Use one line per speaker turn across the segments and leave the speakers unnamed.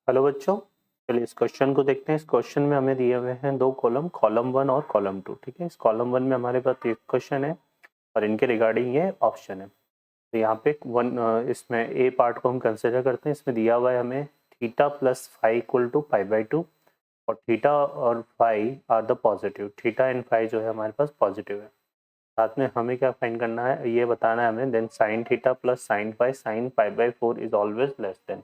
Hello बच्चों, चलिए इस क्वेश्चन को देखते हैं। इस क्वेश्चन में हमें दिए हुए हैं दो कॉलम, कॉलम 1 और कॉलम 2। ठीक है, इस कॉलम 1 में हमारे पास एक क्वेश्चन है और इनके रिगार्डिंग ये ऑप्शन है। तो यहाँ पे इसमें ए पार्ट को हम कंसिडर करते हैं। इसमें दिया हुआ है हमें theta plus phi equal to pi by 2 और थीटा और phi are the positive. Theta and phi जो है हमारे पास पॉजिटिव है। साथ में हमें क्या फाइंड करना है, ये बताना है हमें। Then sine theta plus sine phi sine pi by 4 is always less than.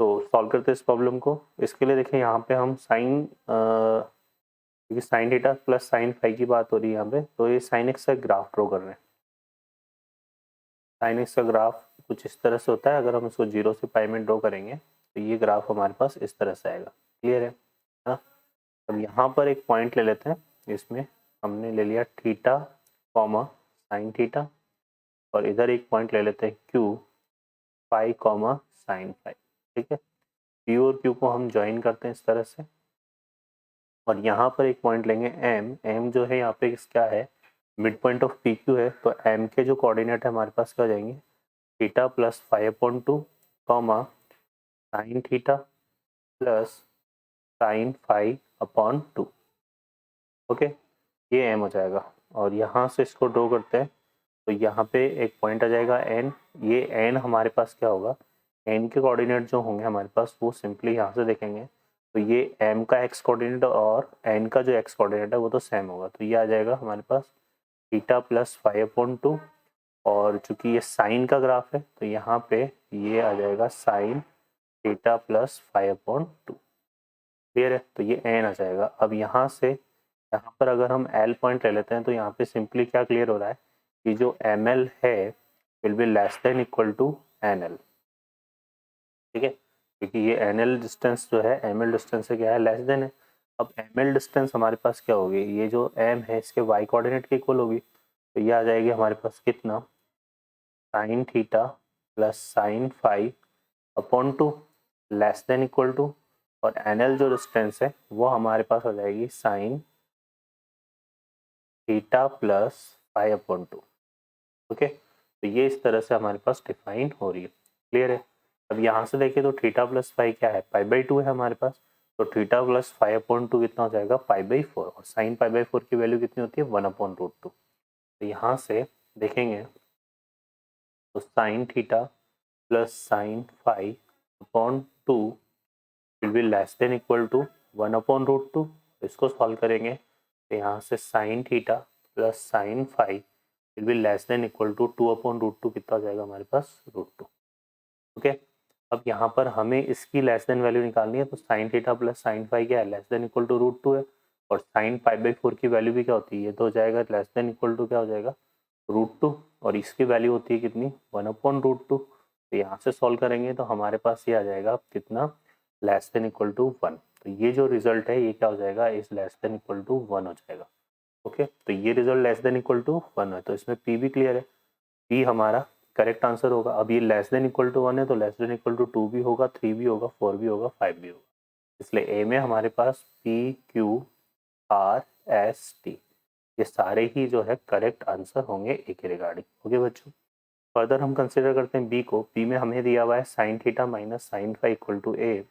तो सॉल्व करते हैं इस प्रॉब्लम को। इसके लिए देखें यहाँ पे हम साइन, क्योंकि sine theta plus sine phi की बात हो रही है यहाँ पे, तो ये साइन एक्स का ग्राफ ड्रॉ कर रहे हैं। साइन एक्स का ग्राफ कुछ इस तरह से होता है। अगर हम इसको 0 से पाई में ड्रॉ करेंगे तो ये ग्राफ हमारे पास इस तरह से आएगा। क्लियर है ना? अब यहाँ पर एक पॉइंट ले लेते हैं। इसमें हमने ले लिया थीटा कॉमा साइन थीटा, और इधर एक पॉइंट ले लेते हैं Q phi comma sine phi. ठीक है, पी और क्यू को हम ज्वाइन करते हैं इस तरह से, और यहाँ पर एक पॉइंट लेंगे एम। एम जो है यहाँ पे क्या है, mid point of P Q है। तो एम के जो कोऑर्डिनेट है हमारे पास क्या हो जाएंगे, theta plus five upon two comma sign theta plus sine five upon two. Okay, ये एम हो जाएगा। और यहाँ से इसको ड्रॉ करते हैं तो यहाँ पे एक पॉइंट आ जाएगा एन। ये एन हमारे पास क्या होगा, एन के कोऑर्डिनेट जो होंगे हमारे पास वो सिंपली यहाँ से देखेंगे तो ये एम का एक्स कोऑर्डिनेट और एन का जो एक्स कोऑर्डिनेट है वो तो सेम होगा। तो ये आ जाएगा हमारे पास theta plus five upon two, और चूंकि ये साइन का ग्राफ है तो यहाँ पे ये आ जाएगा sign theta plus five upon to. Clear है? तो ये एन आ जाएगा। अब यहाँ से यहाँ पर अगर हम एल पॉइंट ले लेते हैं तो यहाँ पे सिंपली क्या क्लियर हो रहा है कि जो एम एल है will be less than equal to N L. ठीक है, क्योंकि ये एन एल डिस्टेंस जो है एम एल डिस्टेंस से क्या है, लेस देन है। अब एम एल डिस्टेंस हमारे पास क्या होगी, ये जो एम है इसके वाई कोऑर्डिनेट के इक्वल होगी। तो ये आ जाएगी हमारे पास कितना, sine theta plus sine five upon two less than equal to, और एन एल जो डिस्टेंस है वो हमारे पास हो जाएगी sine theta plus five upon two. Okay, तो ये इस तरह से हमारे पास डिफाइन हो रही है। क्लियर है? अब यहाँ से देखिए तो थीटा प्लस फाइव क्या है, पाई बाई टू है हमारे पास। तो theta plus five upon to कितना हो जाएगा, पाई बाई फोर। और साइन पाई बाई फोर की वैल्यू कितनी होती है, वन अपॉन रूट टू। तो यहाँ से देखेंगे तो sine theta plus sine five upon two will be less than equal to one upon root two. इसको सॉल्व करेंगे तो यहाँ से sine theta plus sine five will be less than equal to two upon root two. कितना हो जाएगा हमारे पास, root two. Okay, अब यहाँ पर हमें इसकी लेस देन वैल्यू निकालनी है। तो sine theta plus sine five क्या है, less than equal to root two है। और साइन पाई बाई फोर की वैल्यू भी क्या होती है, ये तो हो जाएगा लेस देन इक्वल टू क्या हो जाएगा, रूट टू। और इसकी वैल्यू होती है कितनी, वन अपॉन रूट टू। तो यहाँ से सॉल्व करेंगे तो हमारे पास ये आ जाएगा कितना, less than equal to one. तो ये जो रिजल्ट है ये क्या हो जाएगा, इस less than equal to one हो जाएगा। ओके, तो ये result less than equal to one है। तो इसमें पी भी क्लियर है, पी हमारा करेक्ट आंसर होगा। अब ये less than equal to one है तो less than equal to two भी होगा, थ्री भी होगा, फोर भी होगा, फाइव भी होगा। इसलिए ए में हमारे पास P Q R S T ये सारे ही जो है करेक्ट आंसर होंगे ए के रिगार्डिंग। ओके बच्चों, फर्दर हम कंसिडर करते हैं बी को। बी में हमें दिया हुआ है sine theta minus sine five equal to A,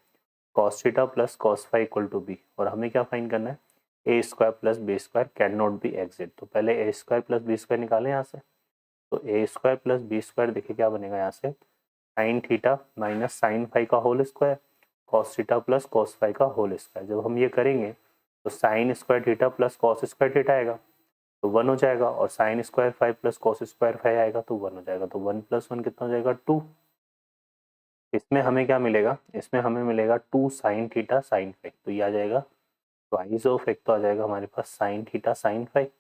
cos theta plus cos five equal to B. और हमें क्या फाइंड करना है, A square plus B square can not be exit. तो पहले A square plus B square निकालें यहाँ से। तो A square plus B square देखिए क्या बनेगा यहाँ से, sine theta minus sine five का whole square cos theta plus cos five का होल स्क्वायर। जब हम ये करेंगे तो sine square theta plus cos square theta आएगा तो वन हो जाएगा, और sine square five plus cos square five आएगा तो वन हो जाएगा। तो वन प्लस वन कितना हो जाएगा, टू। इसमें हमें क्या मिलेगा, इसमें हमें मिलेगा two sine theta sine five. तो ये आ जाएगा ट्वाइस ऑफ, एक तो आ जाएगा हमारे पास साइन थीटा साइन फाइव,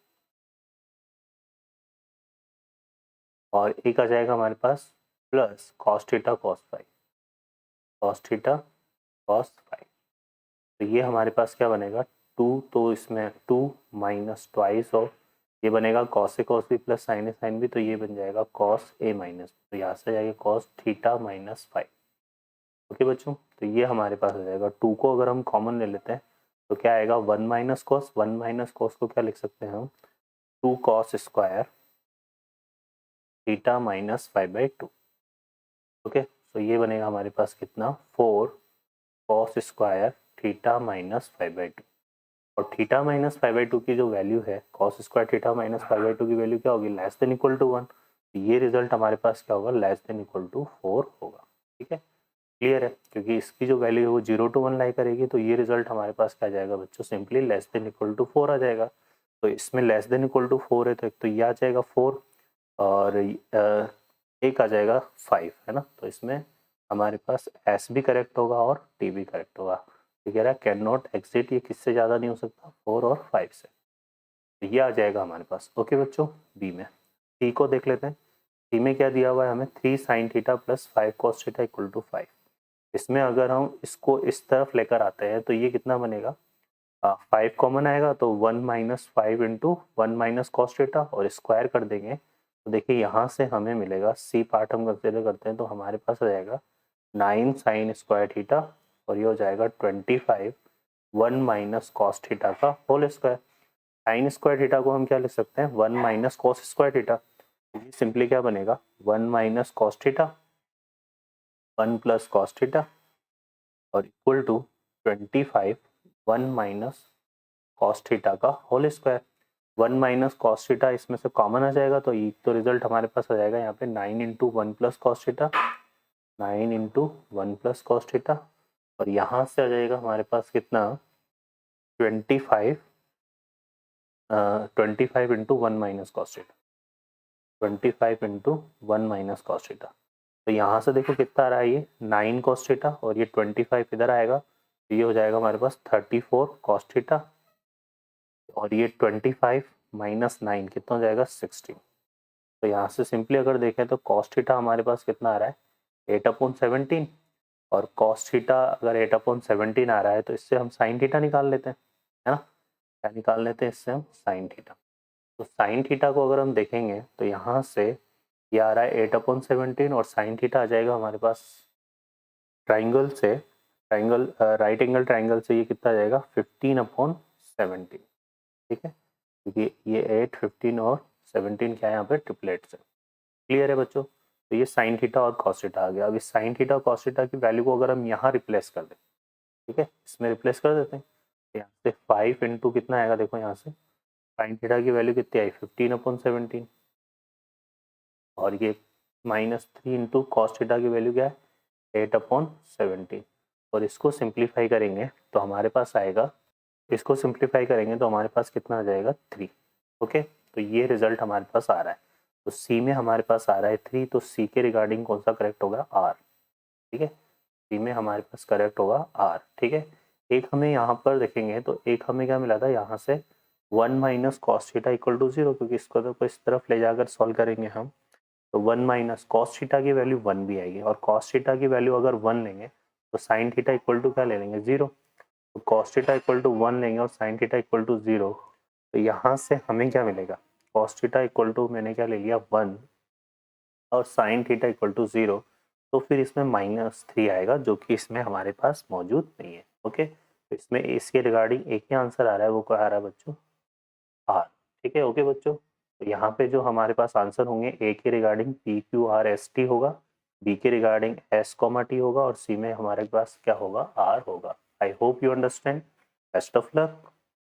और एक आ जाएगा हमारे पास plus cos theta cos five, cos theta cos five. तो ये हमारे पास क्या बनेगा, टू। तो इसमें टू माइनस ट्वाइस ऑफ, ये बनेगा cos A cos B plus sign A sine B. तो ये बन जाएगा कॉस ए माइनस, तो यहाँ से जाएगा cos theta minus five. Okay बच्चों, तो ये हमारे पास हो जाएगा। टू को अगर हम कॉमन ले लेते हैं तो क्या आएगा, one minus cos. One minus cos को क्या लिख सकते हैं हम, two cos square theta minus five by two. Okay, तो ये बनेगा हमारे पास कितना, four cos square theta minus 5/2 और थीटा माइनस 5/2 की जो वैल्यू है कॉस स्क्वायर थीटा माइनस 5/2 की वैल्यू क्या होगी लेस देन इक्वल टू 1। ये रिजल्ट हमारे पास क्या होगा लेस देन इक्वल टू 4 होगा। ठीक है, क्लियर है, क्योंकि इसकी जो वैल्यू है वो 0 to 1 लाई करेगी तो ये रिजल्ट हमारे पास क्या आ जाएगा बच्चों simply less than equal to 4 आ जाएगा। तो इसमें लेस देन इक्वल टू 4 है तो एक तो ये आ जाएगा 4 और एक आ जाएगा 5 है ना, तो इसमें हमारे पास एस भी करेक्ट होगा और टी भी करेक्ट होगा। ये कह रहा है कैन नॉट एग्जिट, ये किससे ज़्यादा नहीं हो सकता 4 और 5 से, तो ये आ जाएगा हमारे पास। ओके बच्चों, बी में सी को देख लेते हैं। सी में क्या दिया हुआ है हमें 3 sin theta plus 5 cos theta equal to 5। इसमें अगर हम इसको इस तरफ लेकर आते हैं तो ये कितना बनेगा 5 कॉमन आएगा तो 1 minus 5 into 1 minus cos theta और स्क्वायर कर देंगे तो देखिए यहाँ से हमें मिलेगा सी पार्ट हम कंसिडर करते हैं तो हमारे पास आ जाएगा 9 साइन स्क्वायर थीटा और ये हो जाएगा 25 1 माइनस कॉस थीटा का whole square. Sine square theta को हम क्या लिख सकते हैं 1 minus cos square theta, simply क्या बनेगा 1 minus cos theta 1 plus cos theta और equal to 25 1 minus cos theta का whole square. 1 minus cos theta इसमें से कॉमन आ जाएगा तो ये तो रिजल्ट हमारे पास आ जाएगा यहाँ पे 9 into 1 plus cos theta 9 into 1 plus cos theta और यहाँ से आ जाएगा हमारे पास कितना 25 25 into 1 minus cos theta 25 into 1 minus cos theta. तो यहाँ से देखो कितना आ रहा है ये 9 कॉस थीटा और ये 25 इधर आएगा तो ये हो जाएगा हमारे पास 34 कॉस थीटा और ये 25 माइनस 9 कितना हो जाएगा 16। तो यहाँ से सिंपली अगर देखें तो कॉस थीटा हमारे पास कितना आ रहा है 8/17 और कॉस थीटा अगर 8/17 आ रहा है तो इससे हम साइन थीटा निकाल लेते हैं, है ना, क्या निकाल लेते हैं इससे हम साइन थीटा। तो साइन थीटा को अगर हम देखेंगे तो यहाँ से ये आ रहा है 8/17 और साइन थीटा आ जाएगा हमारे पास ट्राइंगल से ट्राइंगल राइट एंगल ट्राइंगल से ये कितना आ जाएगा 15/17। ठीक है, क्योंकि ये 8 15 और 17 क्या है यहाँ पे ट्रिपलेट्स है। क्लियर है बच्चों, तो ये साइन थीटा और कॉस थीटा आ गया। अब इस साइन थीटा और कॉस थीटा की वैल्यू को अगर हम यहाँ रिप्लेस कर दें, ठीक है इसमें रिप्लेस कर देते हैं तो यहाँ से 5 इंटू कितना आएगा देखो यहाँ से साइन थीटा की वैल्यू कितनी आई 15/17 और ये -3 इंटू कॉस थीटा की वैल्यू क्या है 8/17 और इसको सिंप्लीफाई करेंगे तो हमारे पास आएगा, इसको सिंप्लीफाई करेंगे तो हमारे पास कितना आ जाएगा 3। ओके, तो ये रिजल्ट हमारे पास आ रहा है। तो सी में हमारे पास आ रहा है 3, तो सी के रिगार्डिंग कौन सा करेक्ट होगा आर। ठीक है, सी में हमारे पास करेक्ट होगा आर। ठीक है, एक हमें यहाँ पर देखेंगे तो एक हमें क्या मिला था यहाँ से 1 minus cos theta equal to 0, क्योंकि इसको तो इस तरफ ले जाकर सॉल्व करेंगे हम तो 1 माइनस कॉस थीटा की वैल्यू 1 भी आएगी और कॉस थीटा की वैल्यू अगर 1 लेंगे तो साइन थीटा इक्वल टू क्या ले लेंगे 0, तो कॉस थीटा इक्वल टू 1 लेंगे और साइन थीटा इक्वल टू 0, तो यहाँ से हमें क्या मिलेगा कॉस थीटा इक्वल टू मैंने क्या ले लिया 1 और साइन थीटा इक्वल टू 0, तो फिर इसमें -3 आएगा जो कि इसमें हमारे पास मौजूद नहीं है। ओके, तो इसमें इसके रिगार्डिंग एक ही आंसर आ रहा है, वो क्या आ रहा है बच्चों आर। ठीक है, ओके बच्चों, तो यहाँ पे जो हमारे पास आंसर होंगे ए के रिगार्डिंग PQRST होगा, बी के रिगार्डिंग S, T होगा और सी में हमारे पास क्या होगा आर होगा। I hope you understand. Best of luck.